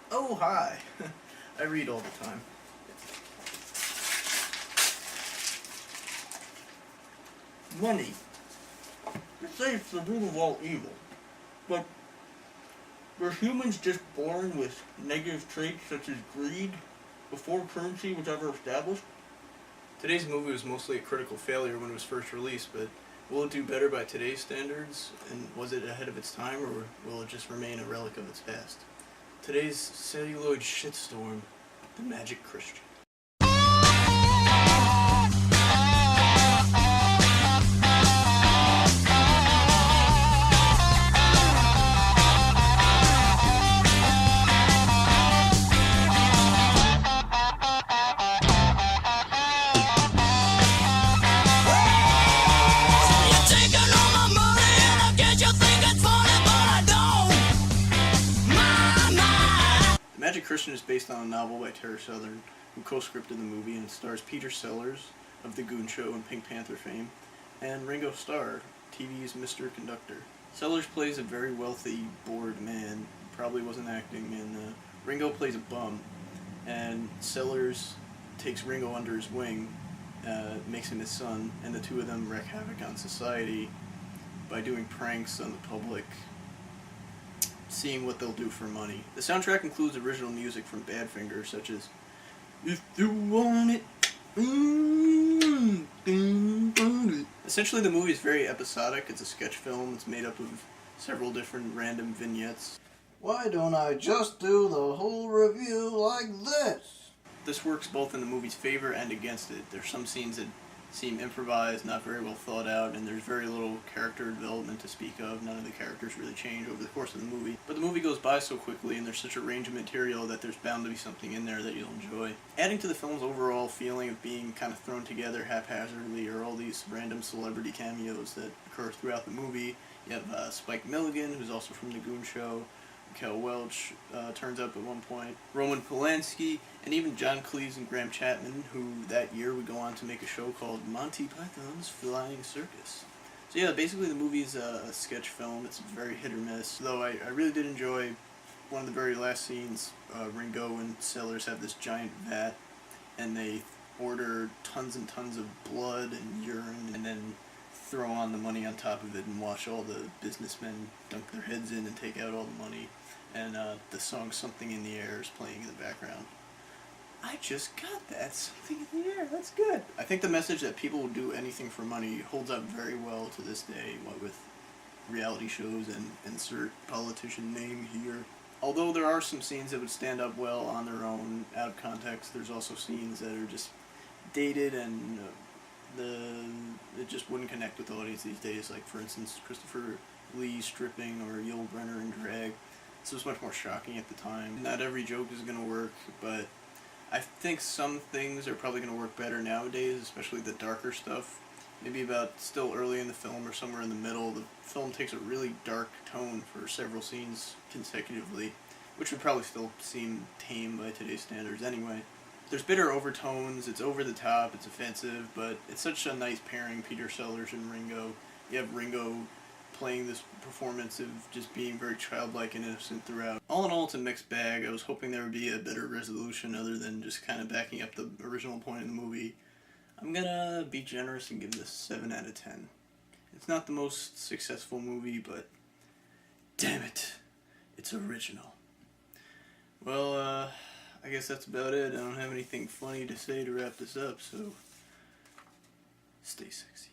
Oh, hi. I read all the time. Money. They say it's the root of all evil. But were humans just born with negative traits such as greed before currency was ever established? Today's movie was mostly a critical failure when it was first released, but will it do better by today's standards? And was it ahead of its time, or will it just remain a relic of its past? Today's celluloid shitstorm, the Magic Christian. Magic Christian is based on a novel by Terry Southern, who co-scripted the movie, and it stars Peter Sellers of The Goon Show and Pink Panther fame, and Ringo Starr, TV's Mr. Conductor. Sellers plays a very wealthy, bored man, probably wasn't acting, and Ringo plays a bum, and Sellers takes Ringo under his wing, makes him his son, and the two of them wreak havoc on society by doing pranks on the public, seeing what they'll do for money. The soundtrack includes original music from Badfinger, such as If You Want It. Essentially, the movie is very episodic. It's a sketch film. It's made up of several different random vignettes. Why don't I just do the whole review like this? This works both in the movie's favor and against it. There's some scenes that seem improvised, not very well thought out, and there's very little character development to speak of. None of the characters really change over the course of the movie. But the movie goes by so quickly, and there's such a range of material that there's bound to be something in there that you'll enjoy. Adding to the film's overall feeling of being kind of thrown together haphazardly are all these random celebrity cameos that occur throughout the movie. You have Spike Milligan, who's also from The Goon Show. Kel Welch turns up at one point, Roman Polanski, and even John Cleese and Graham Chapman, who that year would go on to make a show called Monty Python's Flying Circus. So yeah, basically the movie's a sketch film. It's very hit or miss, though I really did enjoy one of the very last scenes. Ringo and Sellers have this giant vat, and they order tons and tons of blood and urine, and then throw on the money on top of it and watch all the businessmen dunk their heads in and take out all the money. And the song Something in the Air is playing in the background. I just got that. Something in the air. That's good. I think the message that people will do anything for money holds up very well to this day, what with reality shows and insert politician name here. Although there are some scenes that would stand up well on their own, out of context, there's also scenes that are just dated and it just wouldn't connect with the audience these days. Like, for instance, Christopher Lee stripping or Yul Brynner in drag. This was much more shocking at the time. Not every joke is going to work, but I think some things are probably going to work better nowadays, especially the darker stuff. Maybe about still early in the film or somewhere in the middle, the film takes a really dark tone for several scenes consecutively, which would probably still seem tame by today's standards anyway. There's bitter overtones, it's over the top, it's offensive, but it's such a nice pairing, Peter Sellers and Ringo. You have Ringo playing this performance of just being very childlike and innocent throughout. All in all, it's a mixed bag. I was hoping there would be a better resolution other than just kind of backing up the original point in the movie. I'm gonna be generous and give this 7 out of 10. It's not the most successful movie, but damn it, it's original. Well, I guess that's about it. I don't have anything funny to say to wrap this up, so stay sexy.